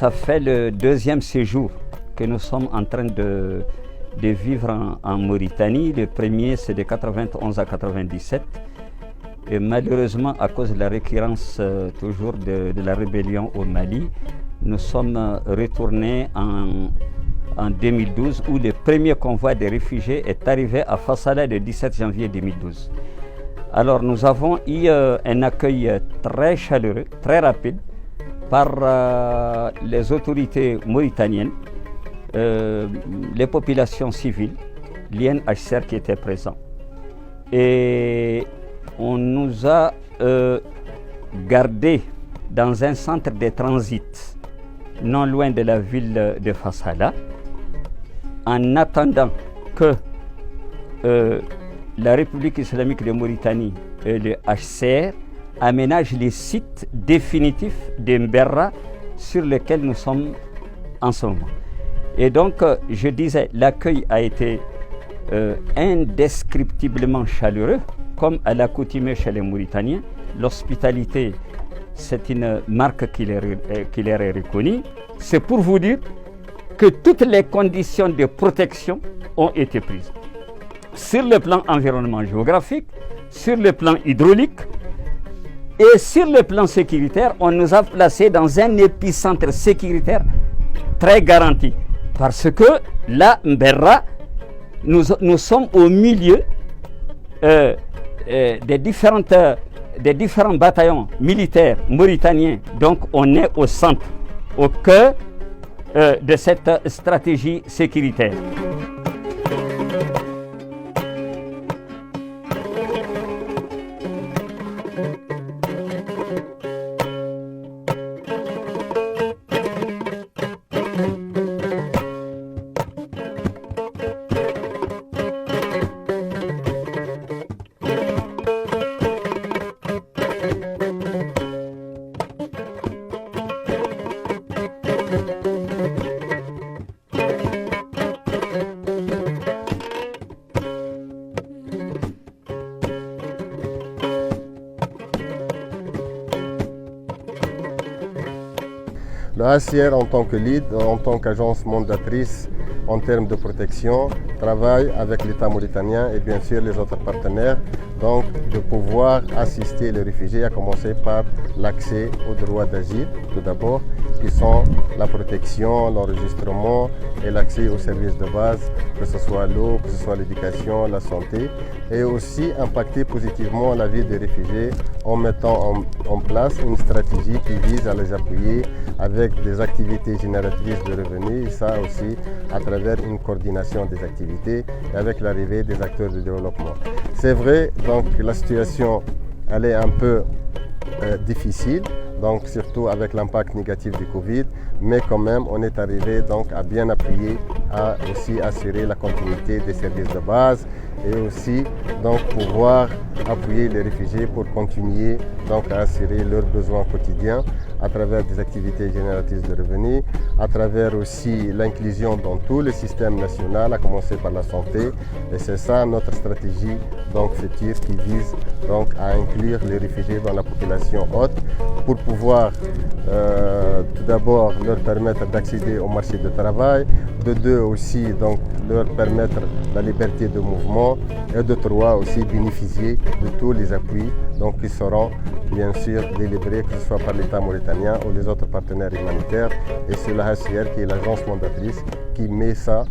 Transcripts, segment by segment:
ça fait le deuxième séjour que nous sommes en train de vivre en Mauritanie. Le premier, c'est de 91 à 97. Et malheureusement, à cause de la récurrence toujours de la rébellion au Mali, nous sommes retournés en 2012, où le premier convoi des réfugiés est arrivé à Fassala le 17 janvier 2012. Alors nous avons eu un accueil très chaleureux, très rapide, par les autorités mauritaniennes, les populations civiles, l'INHCR qui était présent. Et on nous a gardés dans un centre de transit non loin de la ville de Fassala, en attendant que la République islamique de Mauritanie et le HCR aménagent les sites définitifs de Mberra sur lesquels nous sommes en ce moment. Et donc, je disais, l'accueil a été indescriptiblement chaleureux, comme à l'accoutumée chez les Mauritaniens. L'hospitalité, c'est une marque qui leur est reconnue. C'est pour vous dire que toutes les conditions de protection ont été prises. Sur le plan environnement géographique, sur le plan hydraulique et sur le plan sécuritaire, on nous a placés dans un épicentre sécuritaire très garanti. Parce que là, Mberra, nous sommes au milieu des différents bataillons militaires mauritaniens. Donc on est au centre, au cœur de cette stratégie sécuritaire. Le HCR en tant que lead, en tant qu'agence mandatrice en termes de protection, travaille avec l'État mauritanien et bien sûr les autres partenaires, donc de pouvoir assister les réfugiés, à commencer par l'accès aux droits d'asile, tout d'abord, qui sont la protection, l'enregistrement et l'accès aux services de base, que ce soit l'eau, que ce soit l'éducation, la santé, et aussi impacter positivement la vie des réfugiés en mettant en place une stratégie qui vise à les appuyer avec des activités génératrices de revenus, et ça aussi à travers une coordination des activités et avec l'arrivée des acteurs de développement. C'est vrai, donc la situation elle est un peu difficile, donc surtout avec l'impact négatif du Covid, mais quand même on est arrivé donc à bien appuyer, à aussi assurer la continuité des services de base et aussi donc pouvoir appuyer les réfugiés pour continuer donc à assurer leurs besoins quotidiens à travers des activités génératrices de revenus, à travers aussi l'inclusion dans tout le système national, à commencer par la santé. Et c'est ça notre stratégie donc future qui vise donc à inclure les réfugiés dans la population haute pour pouvoir tout d'abord leur permettre d'accéder au marché du travail, de deux aussi donc leur permettre la liberté de mouvement et de trois aussi bénéficier de tous les appuis donc qui seront bien sûr délivrés que ce soit par l'État mauritanien ou les autres partenaires humanitaires, et c'est la HCR qui est l'agence mandatrice qui met ça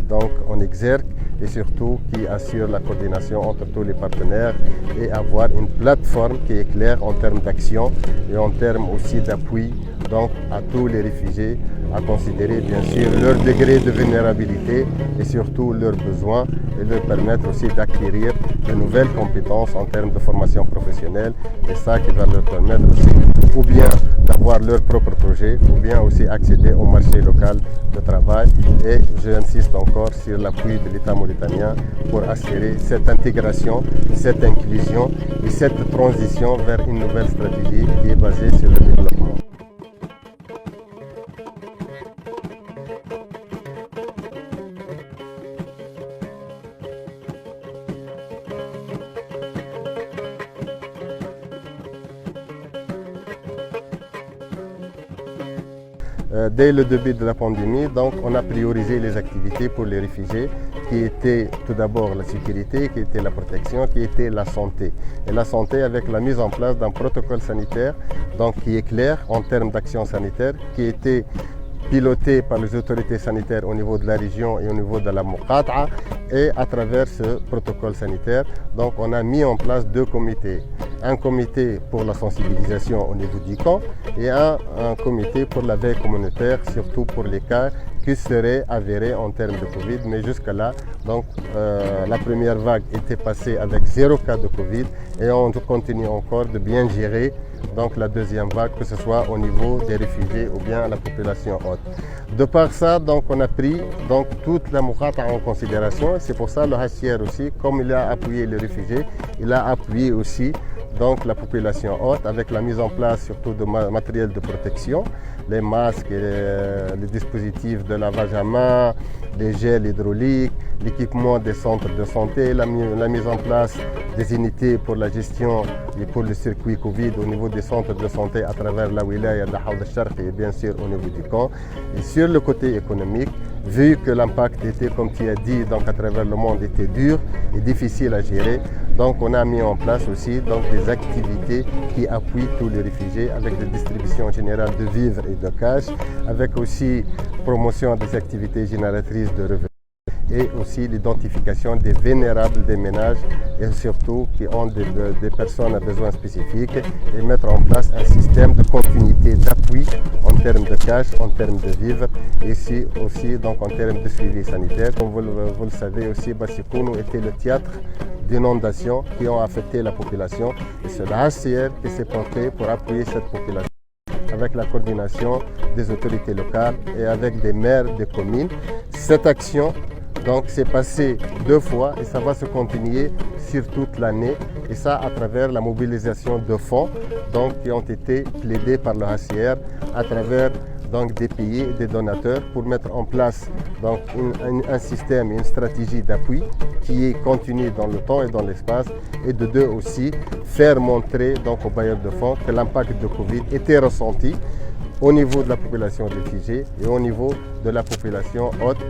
donc en exergue et surtout qui assure la coordination entre tous les partenaires et avoir une plateforme qui est claire en termes d'action et en termes aussi d'appui donc à tous les réfugiés, à considérer bien sûr leur degré de vulnérabilité et surtout leurs besoins et leur permettre aussi d'acquérir de nouvelles compétences en termes de formation professionnelle, et ça qui va leur permettre aussi ou bien d'avoir leur propre projet ou bien aussi accéder au marché local de travail. Et j'insiste encore sur l'appui de l'État mauritanien pour assurer cette intégration, cette inclusion et cette transition vers une nouvelle stratégie qui est basée sur le développement. dès le début de la pandémie, donc on a priorisé les activités pour les réfugiés qui étaient tout d'abord la sécurité, qui était la protection, qui était la santé. Et la santé avec la mise en place d'un protocole sanitaire donc, qui est clair en termes d'action sanitaire, qui était piloté par les autorités sanitaires au niveau de la région et au niveau de la Muqata'a. Et à travers ce protocole sanitaire, donc on a mis en place deux comités. Un comité pour la sensibilisation au niveau du camp et un comité pour la veille communautaire, surtout pour les cas qui seraient avérés en termes de Covid. Mais jusqu'à là, donc, la première vague était passée avec 0 cas de Covid et on continue encore de bien gérer donc, la deuxième vague, que ce soit au niveau des réfugiés ou bien la population haute. De par ça, donc, on a pris donc, toute la Muqata'a en considération. C'est pour ça le HCR aussi, comme il a appuyé les réfugiés, il a appuyé aussi donc, la population haute avec la mise en place surtout de matériel de protection, les masques, et les dispositifs de lavage à main, les gels hydrauliques, l'équipement des centres de santé, la mise en place des unités pour la gestion et pour le circuit Covid au niveau des centres de santé à travers la wilaya de Hawd al-Sharqi et bien sûr au niveau du camp. Et sur le côté économique, vu que l'impact était, comme tu as dit, donc à travers le monde était dur et difficile à gérer, donc on a mis en place aussi donc, des activités qui appuient tous les réfugiés avec des distributions générales de vivres et de cash, avec aussi promotion des activités génératrices de revenus et aussi l'identification des vulnérables des ménages et surtout qui ont des personnes à besoins spécifiques et mettre en place un système de continuité d'appui en termes de cash, en termes de vivres et aussi donc en termes de suivi sanitaire. Comme vous le savez aussi, Bassikonou était le théâtre d'inondations qui ont affecté la population et c'est la HCR qui s'est porté pour appuyer cette population avec la coordination des autorités locales et avec des maires des communes. Cette action donc s'est passée 2 fois et ça va se continuer sur toute l'année et ça à travers la mobilisation de fonds donc, qui ont été plaidés par le HCR à travers donc, des pays et des donateurs pour mettre en place donc, un système, une stratégie d'appui qui est continue dans le temps et dans l'espace et de deux aussi faire montrer donc, aux bailleurs de fonds que l'impact de Covid était ressenti au niveau de la population réfugiée et au niveau de la population haute.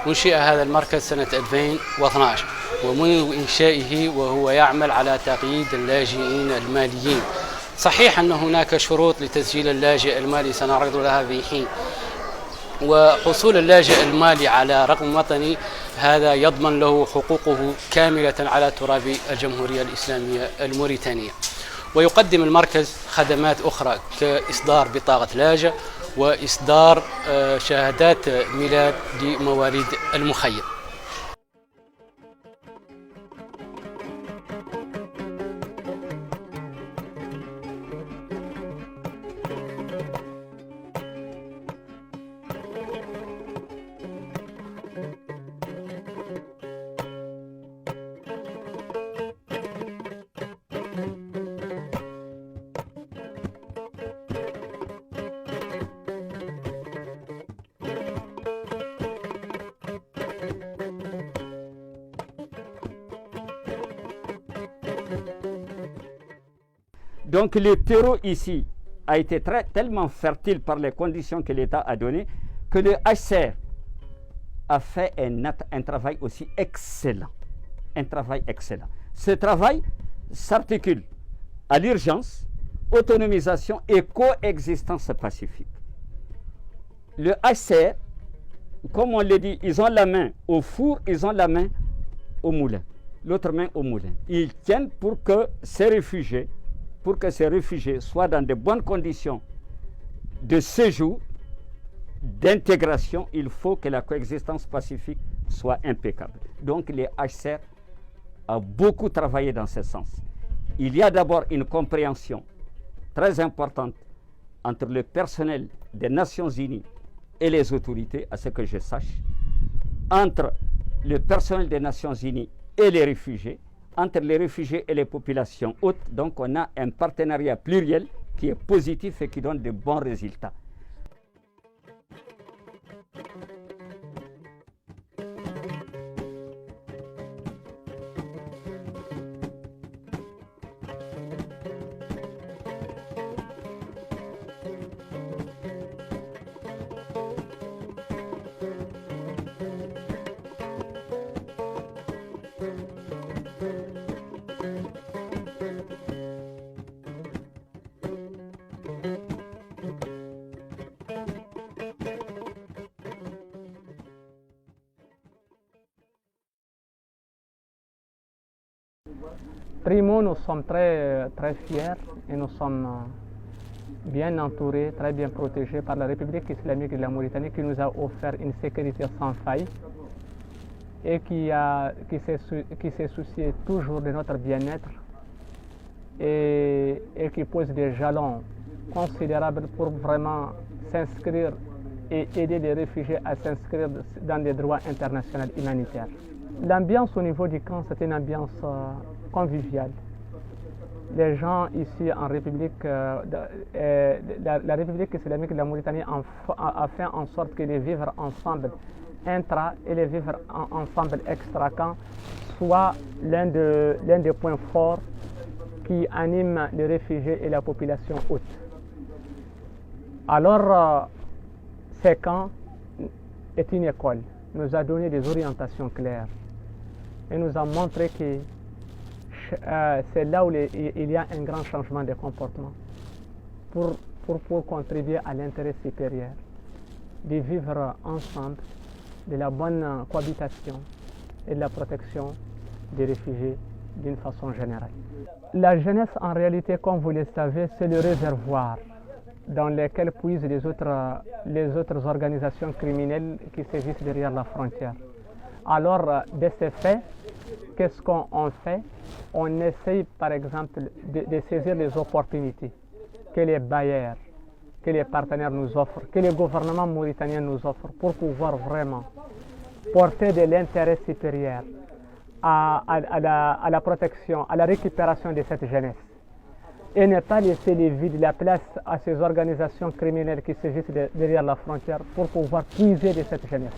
أنشئ هذا المركز سنة 2012 ومنذ إنشائه وهو يعمل على تقييد اللاجئين الماليين. صحيح أن هناك شروط لتسجيل اللاجئ المالي سنعرض لها في حين، وحصول اللاجئ المالي على رقم وطني هذا يضمن له حقوقه كاملة على تراب الجمهورية الإسلامية الموريتانية. ويقدم المركز خدمات أخرى كإصدار بطاقة لاجئ وإصدار شهادات ميلاد لمواليد المخيم. Donc le terreau ici a été tellement fertile par les conditions que l'État a données que le HCR a fait un travail aussi excellent. Un travail excellent. Ce travail s'articule à l'urgence, autonomisation et coexistence pacifique. Le HCR, comme on le dit, ils ont la main au four, ils ont la main au moulin, l'autre main au moulin. Ils tiennent pour que ces réfugiés soient dans de bonnes conditions de séjour, d'intégration. Il faut que la coexistence pacifique soit impeccable. Donc les HCR a beaucoup travaillé dans ce sens. Il y a d'abord une compréhension très importante entre le personnel des Nations Unies et les autorités, à ce que je sache, entre le personnel des Nations Unies et les réfugiés, entre les réfugiés et les populations hôtes. Donc on a un partenariat pluriel qui est positif et qui donne de bons résultats. Primo, nous sommes très fiers et nous sommes bien entourés, très bien protégés par la République islamique de la Mauritanie qui nous a offert une sécurité sans faille et qui s'est soucié toujours de notre bien-être et qui pose des jalons considérables pour vraiment s'inscrire et aider les réfugiés à s'inscrire dans des droits internationaux humanitaires. L'ambiance au niveau du camp, c'est une ambiance conviviale. Les gens ici en République, la République islamique de la Mauritanie a fait en sorte que les vivre ensemble intra et les vivre ensemble extra-camp soit l'un des points forts qui animent les réfugiés et la population haute. Alors, ces camps est une école, nous a donné des orientations claires et nous a montré que c'est là où il y a un grand changement de comportement pour contribuer à l'intérêt supérieur, de vivre ensemble, de la bonne cohabitation et de la protection des réfugiés d'une façon générale. La jeunesse, en réalité, comme vous le savez, c'est le réservoir dans lequel puisent les autres organisations criminelles qui sévissent derrière la frontière. Alors, de ce fait, qu'est-ce qu'on fait? On essaye, par exemple, de saisir les opportunités que les bailleurs, que les partenaires nous offrent, que les gouvernements mauritaniens nous offrent pour pouvoir vraiment porter de l'intérêt supérieur à la protection, à la récupération de cette jeunesse. Et ne pas laisser les vides, la place à ces organisations criminelles qui sévissent derrière la frontière pour pouvoir puiser de cette jeunesse.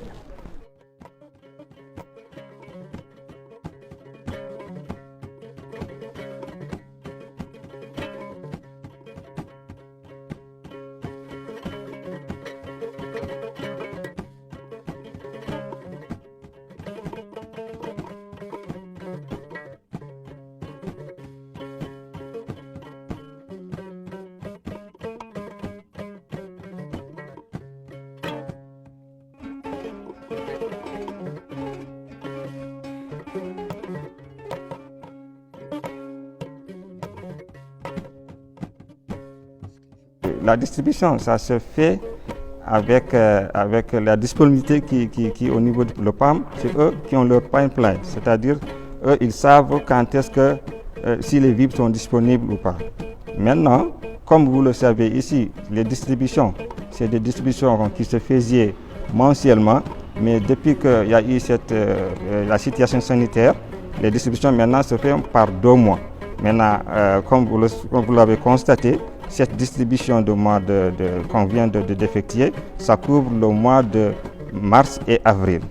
La distribution, ça se fait avec la disponibilité qui est au niveau de l'OPAM. C'est eux qui ont leur pipeline, c'est-à-dire eux, ils savent quand est-ce que, si les vivres sont disponibles ou pas. Maintenant, comme vous le savez ici, les distributions, c'est des distributions qui se faisaient mensuellement, mais depuis qu'il y a eu la situation sanitaire, les distributions maintenant se font par 2 mois. Maintenant, comme vous l'avez constaté, cette distribution de mois qu'on vient d'effectuer, ça couvre le mois de mars et avril.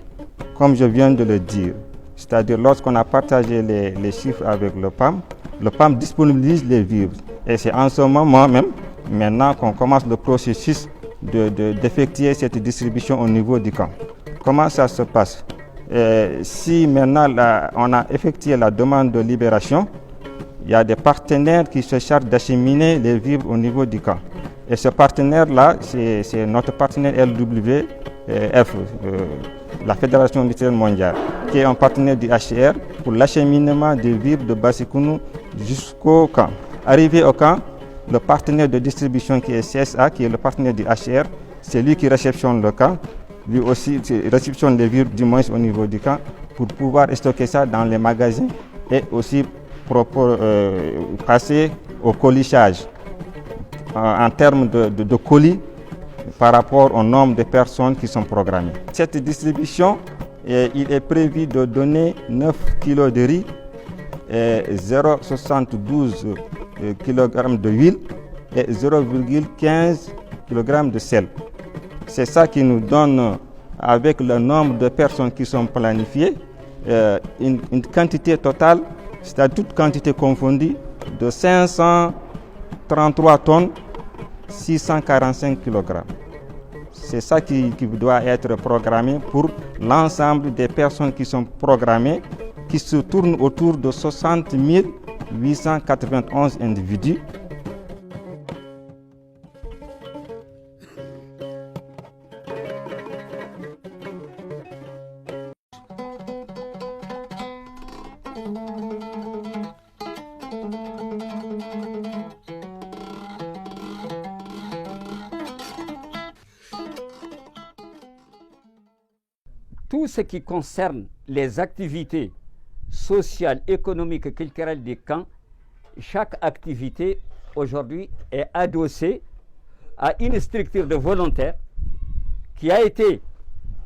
Comme je viens de le dire, c'est-à-dire lorsqu'on a partagé les chiffres avec le PAM disponibilise les vivres. Et c'est en ce moment même, maintenant qu'on commence le processus d'effectuer cette distribution au niveau du camp. Comment ça se passe? Si maintenant on a effectué la demande de libération, il y a des partenaires qui se chargent d'acheminer les vivres au niveau du camp. Et ce partenaire-là, c'est notre partenaire LWF, la Fédération nucléaire mondiale, qui est un partenaire du HCR pour l'acheminement des vivres de Bassikounou jusqu'au camp. Arrivé au camp, le partenaire de distribution qui est CSA, qui est le partenaire du HCR, c'est lui qui réceptionne le camp. Lui aussi réceptionne les vivres du moins au niveau du camp pour pouvoir stocker ça dans les magasins et aussi passer au colissage en termes de colis par rapport au nombre de personnes qui sont programmées. Cette distribution, il est prévu de donner 9 kg de riz, 0,72 kg d'huile et 0,15 kg de sel. C'est ça qui nous donne, avec le nombre de personnes qui sont planifiées, une quantité totale, c'est-à-dire toute quantité confondue, de 533 tonnes, 645 kg. C'est ça qui doit être programmé pour l'ensemble des personnes qui sont programmées, qui se tournent autour de 60 891 individus. Tout ce qui concerne les activités sociales, économiques et culturelles des camps, chaque activité aujourd'hui est adossée à une structure de volontaires qui a été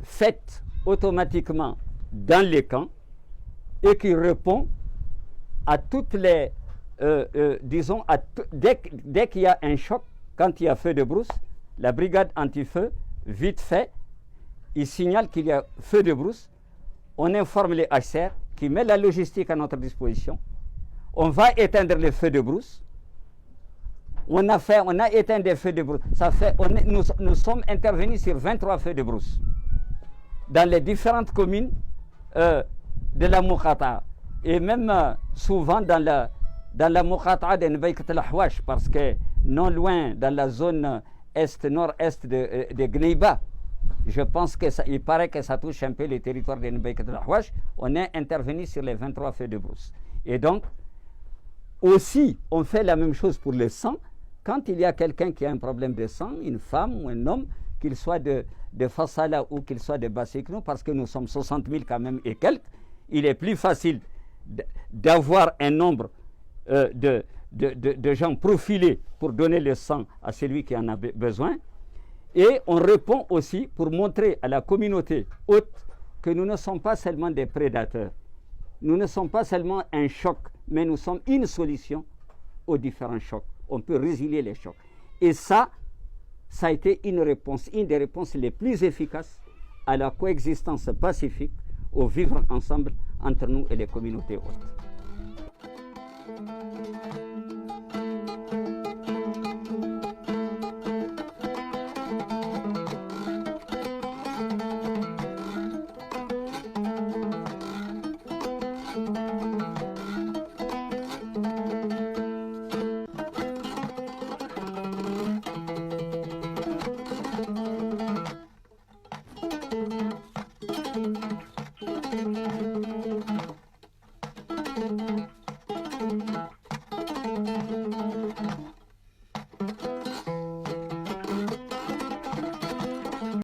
faite automatiquement dans les camps et qui répond à toutes les, disons, dès qu'il y a un choc, quand il y a feu de brousse, la brigade anti-feu, vite fait, il signale qu'il y a feu de brousse, on informe les HCR qui met la logistique à notre disposition, on va éteindre les feux de brousse, on a éteint des feux de brousse, nous sommes intervenus sur 23 feux de brousse dans les différentes communes de la Moukata et même souvent dans la Moukata de Nbaïkat al-Ahwash, parce que non loin dans la zone nord-est de Gneiba, je pense qu'il paraît que ça touche un peu les territoires de Nbaïkat al-Ahwash, on est intervenu sur les 23 feux de brousse. Et donc, aussi, on fait la même chose pour le sang. Quand il y a quelqu'un qui a un problème de sang, une femme ou un homme, qu'il soit de Fassala ou qu'il soit de Bassikounou, parce que nous sommes 60 000 quand même et quelques, il est plus facile d'avoir un nombre de gens profilés pour donner le sang à celui qui en a besoin. Et on répond aussi pour montrer à la communauté haute que nous ne sommes pas seulement des prédateurs, nous ne sommes pas seulement un choc, mais nous sommes une solution aux différents chocs. On peut résilier les chocs. Et ça a été une des réponses les plus efficaces à la coexistence pacifique, au vivre ensemble entre nous et les communautés hautes.